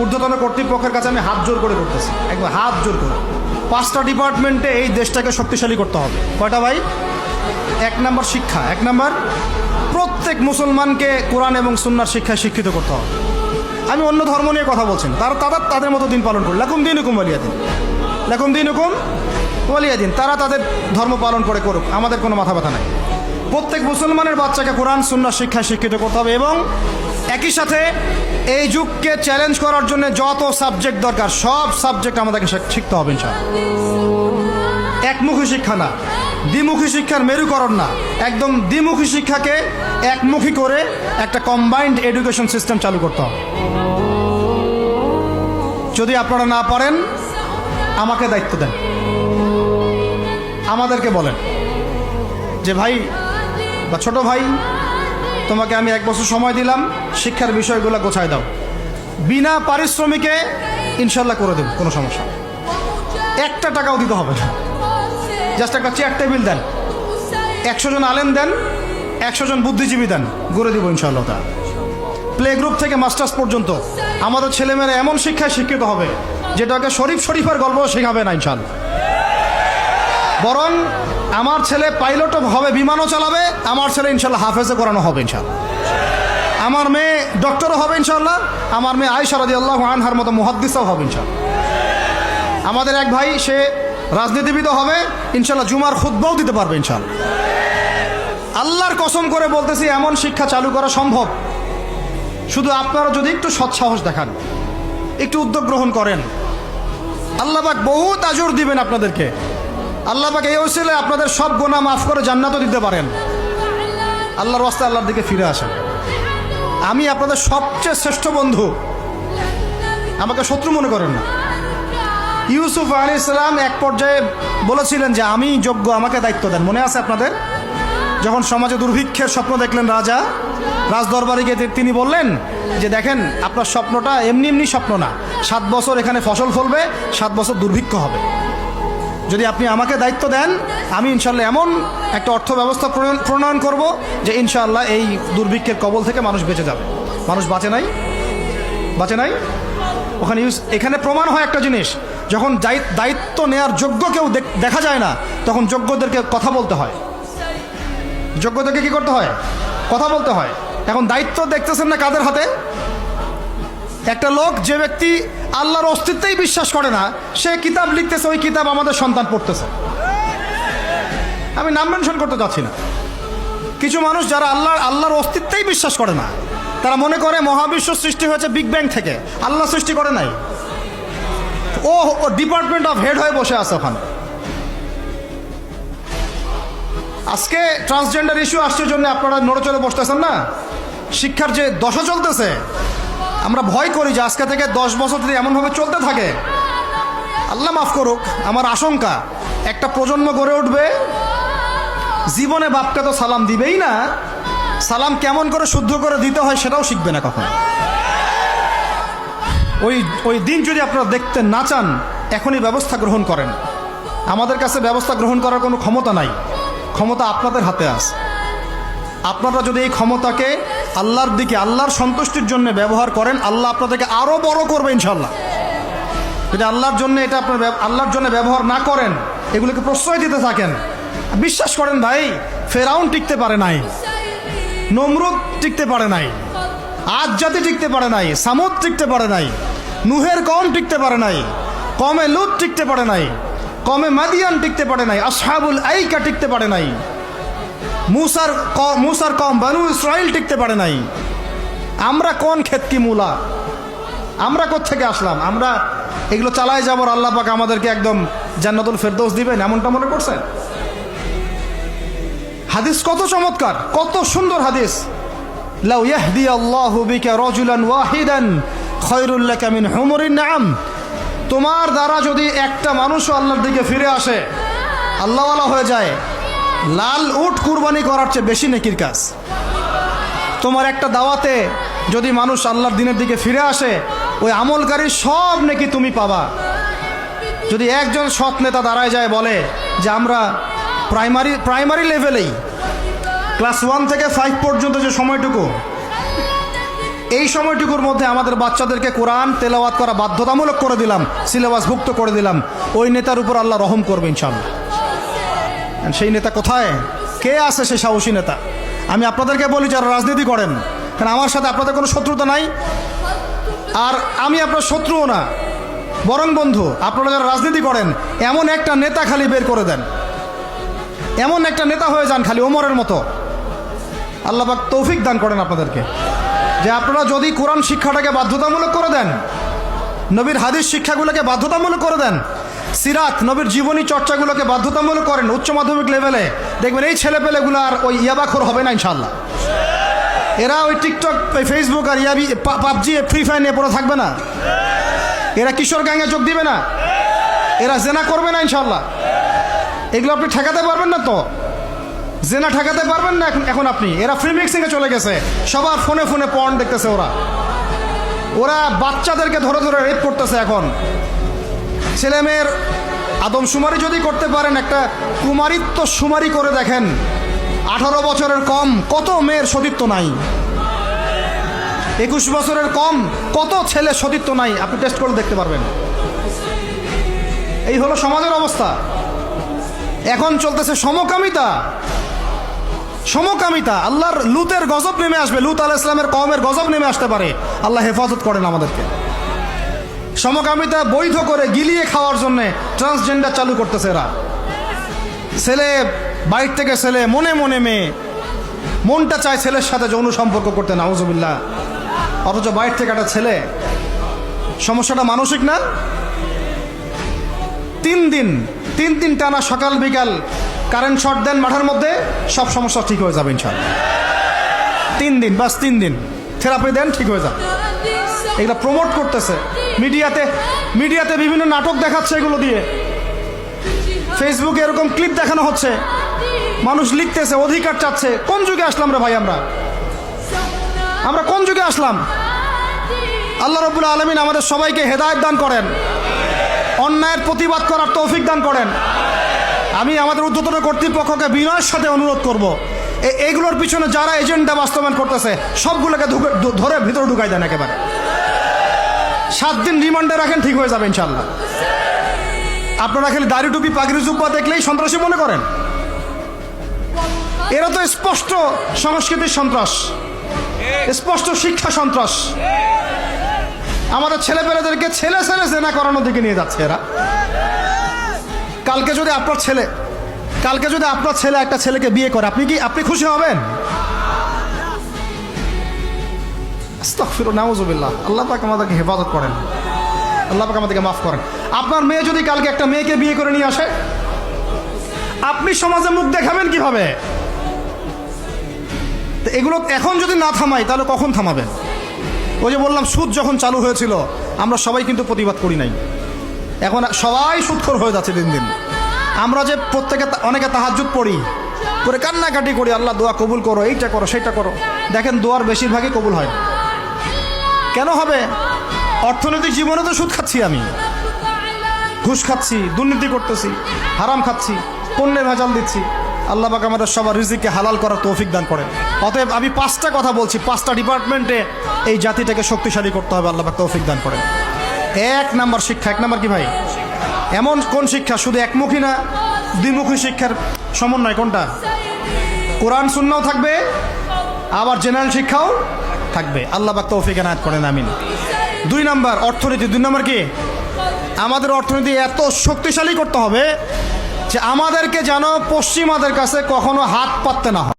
ঊর্ধ্বতন কর্তৃপক্ষের কাছে আমি হাত জোর করে করতেছি, একবার হাত জোর করে। 5টা ডিপার্টমেন্টে এই দেশটাকে শক্তিশালী করতে হবে। কয়টা ভাই? 1 নম্বর শিক্ষা, 1 নম্বর প্রত্যেক মুসলমানকে কোরআন এবং সুন্নাহর শিক্ষায় শিক্ষিত করতে হবে। আমি অন্য ধর্ম নিয়ে কথা বলছি না, তাদের মতো দিন পালন করি। লাকুম দিনুকুম ওয়ালিয়া দিন, লাকুম দিনুকুম ওয়ালিয়া দিন। তারা তাদের ধর্ম পালন করে করুক, আমাদের কোনো মাথা ব্যথা নাই। প্রত্যেক মুসলমানের বাচ্চাকে কোরআন সুন্নাহর শিক্ষায় শিক্ষিত করতে হবে এবং একই সাথে এই যুগকে চ্যালেঞ্জ করার জন্য যত সাবজেক্ট দরকার সব সাবজেক্ট আমাদেরকে শিখতে হবে ইনশাআল্লাহ। একমুখী শিক্ষা না, দ্বিমুখী শিক্ষার মেরুকরণ না, একদম দ্বিমুখী শিক্ষাকে একমুখী করে একটা কম্বাইন্ড এডুকেশন সিস্টেম চালু করতে হবে। যদি আপনারা না পারেন আমাকে দায়িত্ব দেন, আমাদেরকে বলেন যে ভাই বা ছোট ভাই, তোমাকে আমি 1 বছর সময় দিলাম, শিক্ষার বিষয়গুলো গোছায় দাও। বিনা পারিশ্রমিকে ইনশাল্লাহ করে দেব, কোনো সমস্যা। 1 টাকাও দিতে হবে না, জাস্ট একটা চেয়ার টেবিল দেন, 100 জন আলেম দেন, 100 জন বুদ্ধিজীবী দেন, গড়ে দিব ইনশাআল্লাহ। তা প্লে গ্রুপ থেকে মাস্টার্স পর্যন্ত আমাদের ছেলেমেয়েরা এমন শিক্ষায় শিক্ষিত হবে যেটাকে শরীফের গল্প শেখাবে না ইনশাআল্লাহ। বরং আমার ছেলে পাইলটও হবে, বিমানও চালাবে, আমার ছেলে ইনশাআল্লাহ হাফেজে করানো হবে ইনশাআল্লাহ। আমার মেয়ে ডক্টরও হবে ইনশাআল্লাহ, আমার মেয়ে আয়েশা রাদিয়াল্লাহু আনহার মতো মুহাদ্দিসও হবে ইনশাআল্লাহ। আমাদের এক ভাই সে রাজনীতিবিদও হবে ইনশাআল্লাহ, জুমার খুতবাও দিতে পারবে ইনশাআল্লাহ। আল্লাহর কসম করে বলতেছি, এমন শিক্ষা চালু করা সম্ভব। শুধু আপনারা যদি একটু সৎসাহস দেখান, একটু উদ্যোগ গ্রহণ করেন, আল্লাহ পাক বহুত আজর দিবেন আপনাদেরকে। আল্লাহ পাক এই ওসিলায় আপনাদের সব গুনাহ মাফ করে জান্নাতও দিতে পারেন। আল্লাহর রাস্তায় আল্লাহর দিকে ফিরে আসেন। আমি আপনাদের সবচেয়ে শ্রেষ্ঠ বন্ধু, আমাকে শত্রু মনে করেন না। ইউসুফ আলাইহিস সালাম এক পর্যায়ে বলেছিলেন যে আমি যোগ্য, আমাকে দায়িত্ব দেন। মনে আছে আপনাদের? যখন সমাজে দুর্ভিক্ষের স্বপ্ন দেখলেন রাজা, রাজদরবারে গিয়ে তিনি বললেন যে দেখেন, আপনার স্বপ্নটা এমনি এমনি স্বপ্ন না, 7 বছর এখানে ফসল ফলবে, 7 বছর দুর্ভিক্ষ হবে। যদি আপনি আমাকে দায়িত্ব দেন, আমি ইনশাআল্লাহ এমন একটা অর্থ ব্যবস্থা প্রণয়ন করব যে ইনশাআল্লাহ এই দুর্ভিক্ষের কবল থেকে মানুষ বেঁচে যাবে। মানুষ বাঁচে নাই। ওখানে এখানে প্রমাণ হয় একটা জিনিস, যখন দায়িত্ব নেয়ার যোগ্য কেউ দেখা যায় না, তখন যোগ্যদেরকে কথা বলতে হয়। যোগ্যদেরকে কি করতে হয়? কথা বলতে হয়। এখন দায়িত্ব দেখতেছেন না কাদের হাতে? একটা লোক, যে ব্যক্তি আল্লাহর অস্তিত্বেই বিশ্বাস করে না, সে কিতাব লিখতেছে, ওই কিতাব আমাদের সন্তান পড়তেছে। আমি নাম মেনশন করতে যাচ্ছি না। কিছু মানুষ যারা আল্লাহর অস্তিত্বেই বিশ্বাস করে না, তারা মনে করে মহাবিশ্ব সৃষ্টি হয়েছে বিগ ব্যাং থেকে, আল্লাহ সৃষ্টি করে নাই। ও ডিপার্টমেন্ট অফ হেড হয়ে বসে আছে ওখানে। আজকে ট্রান্সজেন্ডার ইস্যু আসছে জন্য আপনারা নড়েচড়ে বসতেছেন না। শিক্ষার যে দশা চলতেছে, আমরা ভয় করি যে আজকে থেকে 10 বছর যদি এমনভাবে চলতে থাকে, আল্লাহ মাফ করুক, আমার আশঙ্কা একটা প্রজন্ম গড়ে উঠবে, জীবনে বাপকে তো সালাম দিবেই না, সালাম কেমন করে শুদ্ধ করে দিতে হয় সেটাও শিখবে না কখনো। ওই দিন যদি আপনারা দেখতে না চান, এখনই ব্যবস্থা গ্রহণ করেন। আমাদের কাছে ব্যবস্থা গ্রহণ করার কোনো ক্ষমতা নাই, ক্ষমতা আপনাদের হাতে আছে। আপনারা যদি এই ক্ষমতাকে আল্লাহর দিকে, আল্লাহর সন্তুষ্টির জন্য ব্যবহার করেন, আল্লাহ আপনাদেরকে আরো বড় করবে ইনশাআল্লাহ। যদি আল্লাহর জন্য এটা আপনার আল্লাহর জন্য ব্যবহার না করেন, এগুলোকে প্রশ্রয় দিতে থাকেন, বিশ্বাস করেন ভাই, ফেরাউন টিকতে পারে নাই, নমরুদ টিকতে পারে নাই, আদ জাতি টিকতে পারে নাই, সামুদ টিকতে পারে নাই, নুহের কওম টিকতে পারে নাই, কমে লুত টিকতে পারে নাই, কমে মাদিয়ান টিকতে পারে নাই, আসহাবুল আইকা টিকতে পারে নাই, মুসার কম বানু ইসরাইল টিকতে পারে নাই। আমরা কোন ক্ষেত কি মূলা, আমরা কোত্থেকে আসলাম? আমরা এগুলো চালায় যাবার আল্লাহ পাক আমাদেরকে একদম জান্নাতুল ফেরদৌস দিবেন এমনটা মনে করছেন? হাদিস কত চমৎকার, কত সুন্দর হাদিস। লাউ ইয়াহদি আল্লাহু বিকা রাজুলান ওয়াহিদান খায়রুল লাকা মিন হুমুরিন নাম। তোমার দ্বারা যদি একটা মানুষও আল্লাহর দিকে ফিরে আসে, আল্লাহওয়ালা হয়ে যায়, লাল উট কুরবানি করার চেয়ে বেশি নেকির কাজ। তোমার একটা দাওয়াতে যদি মানুষ আল্লাহর দিনের দিকে ফিরে আসে, ওই আমলকারী সব নেকি তুমি পাবা। যদি একজন সৎ নেতা দাঁড়ায় যায় বলে যে আমরা প্রাইমারি লেভেলেই ক্লাস 1 থেকে 5 পর্যন্ত যে সময়টুকু, এই সময়টুকুর মধ্যে আমাদের বাচ্চাদেরকে কোরআন তেলাওয়াত করা বাধ্যতামূলক করে দিলাম, সিলেবাসভুক্ত করে দিলাম, ওই নেতার উপর আল্লাহ রহম করবে ইনশাআল্লাহ। সেই নেতা কোথায়, কে আছে সেই সাহসী নেতা? আমি আপনাদেরকে বলি যারা রাজনীতি করেন, কারণ আমার সাথে আপনাদের কোনো শত্রুতা নাই, আর আমি আপনার শত্রুও না, বরং বন্ধু। আপনারা যারা রাজনীতি করেন, এমন একটা নেতা খালি বের করে দেন, এমন একটা নেতা হয়ে যান খালি ওমরের মতো। আল্লাহ পাক তৌফিক দান করেন আপনাদেরকে, যে আপনারা যদি কোরআন শিক্ষাটাকে বাধ্যতামূলক করে দেন, নবীর হাদিস শিক্ষাগুলোকে বাধ্যতামূলক করে দেন, সিরাত নবীর জীবনী চর্চাগুলোকে বাধ্যতামূলক করেন উচ্চ মাধ্যমিক লেভেলে, দেখবেন এই ছেলেপেলেগুলো আর ওই ইয়াবাখোর হবে না ইনশাআল্লাহ। এরা ওই টিকটক, ফেসবুক আর পাবজি, ফ্রি ফায়ার নিয়ে পড়ে থাকবে না। এরা কিশোর গ্যাংয়ে যোগ দিবে না, এরা জেনা করবে না ইনশাআল্লাহ। এগুলো আপনি ঠেকাতে পারবেন না তো, জেনা ঠেকাতে পারবেন না এখন আপনি। এরা ফ্রি মিক্সিংয়ে চলে গেছে, সবার ফোনে ফোনে পর্ন দেখতেছে। ওরা বাচ্চাদেরকে ধরে ধরে রেপ করতেছে। এখন ছেলে মেয়ের আদমশুমারি যদি করতে পারেন, একটা কুমারিত্ব শুমারি করে দেখেন, 18 বছরের কম কত মেয়ের সতীত্ব নাই, 21 বছরের কম কত ছেলে সতীত্ব নাই, আপনি টেস্ট করে দেখতে পারবেন। এই হলো সমাজের অবস্থা। এখন চলতেছে সমকামিতা, সমকামিতা। আল্লাহর লুতের গজব নেমে আসবে, লুত আলাইহিস সালামের কওমের গজব নেমে আসতে পারে। আল্লাহ হেফাজত করেন আমাদেরকে। সমকামিতা বৈধ করে গিলিয়ে খাওয়ার জন্য ট্রান্সজেন্ডার চালু করতেছে এরা। ছেলে বাইর থেকে ছেলে, মনে মনে মেয়ে, মনটা চায় ছেলের সাথে যৌন সম্পর্ক করতে, নাউজুবিল্লাহ, অথচ বাইর থেকে একটা ছেলে। সমস্যাটা মানসিক না? 3 দিন টানা সকাল বিকাল কারেন্ট শর্ট দেন মাঠের মধ্যে, সব সমস্যা ঠিক হয়ে যাবে ইনশাআল্লাহ। 3 দিন, বাস 3 দিন থেরাপি দেন, ঠিক হয়ে যাবে। এগুলো প্রমোট করতেছে মিডিয়াতে বিভিন্ন নাটক দেখাচ্ছে, এগুলো দিয়ে ফেসবুকে এরকম ক্লিপ দেখানো হচ্ছে, মানুষ লিখতেছে, অধিকার চাচ্ছে। কোন যুগে আসলাম রে ভাই? আমরা কোন যুগে আসলাম? আল্লাহ রাব্বুল আলামিন আমাদের সবাইকে হেদায়েত দান করেন, অন্যায়ের প্রতিবাদ করার তৌফিক দান করেন। আমি আমাদের ঊর্ধ্বতন কর্তৃপক্ষকে বিনয়ের সাথে অনুরোধ করব, এইগুলোর পিছনে যারা এজেন্ডা বাস্তবায়ন করতেছে সবগুলোকে ধরে ভিতরে ঢুকাই দেন একেবারে। 7 দিন রিমান্ডে রাখেন, ঠিক হয়ে যাবে ইনশাআল্লাহ। আপনারা খালি দাড়ি টুপি পাগড়ি জুব্বা দেখলেই সন্ত্রাসী মনে করেন? এরা তো স্পষ্ট সংস্কৃতির সন্ত্রাস, স্পষ্ট শিক্ষা সন্ত্রাস। আমাদের ছেলেপেলেদেরকে ছেলে জেনা করানোর দিকে নিয়ে যাচ্ছে এরা। কালকে যদি আপনার ছেলে একটা ছেলেকে বিয়ে করে, আপনি খুশি হবেন? আস্তাগফিরুল্লাহ, নাউযুবিল্লাহ। আল্লাহ পাক আমাদেরকে হেফাজত করেন, আল্লাহ পাক আমাদেরকে মাফ করেন। আপনার মেয়ে যদি কালকে একটা মেয়েকে বিয়ে করে নিয়ে আসে, আপনি সমাজে মুখ দেখাবেন কিভাবে? তো এগুলো এখন যদি না থামাই, তাহলে কখন থামাবেন? ওই যে বললাম, সুদ যখন চালু হয়েছিল আমরা সবাই কিন্তু প্রতিবাদ করি নাই। এখন সবাই সুদখোর হয়ে যাচ্ছে দিন দিন। আমরা যে অনেকে তাহাজ্জুদ পড়ি, করে কান্নাকাটি করি, আল্লাহ দোয়া কবুল করো, এইটা করো সেইটা করো, দেখেন দোয়ার বেশিরভাগই কবুল হয়। কেন হবে? অর্থনৈতিক জীবনে তো সুদ খাচ্ছি, আমি ঘুষ খাচ্ছি, দুর্নীতি করতেছি, হারাম খাচ্ছি, পণ্যে ভেজাল দিচ্ছি। আল্লাহ পাক আমাদের সবার রিজিককে হালাল করার তৌফিক দান করেন। অতএব আমি 5টা কথা বলছি, 5টা ডিপার্টমেন্টে এই জাতিটাকে শক্তিশালী করতে হবে। আল্লাহ পাক তৌফিক দান করেন। 1 নাম্বার শিক্ষা। 1 নাম্বার কি ভাই? এমন কোন শিক্ষা? শুধু একমুখী না, দ্বিমুখী শিক্ষার সমন্বয়। কোনটা? কোরআন সুন্নাহও থাকবে, আবার জেনারেল শিক্ষাও থাকবে। আল্লাহ পাক তৌফিক এনায়েত করেন, আমিন। 2 নাম্বার অর্থনীতি। 2 নাম্বার কি? আমাদের অর্থনীতি এত শক্তিশালী করতে হবে যে আমাদেরকে যেন পশ্চিমাদের কাছে কখনো হাত পাততে না হয়।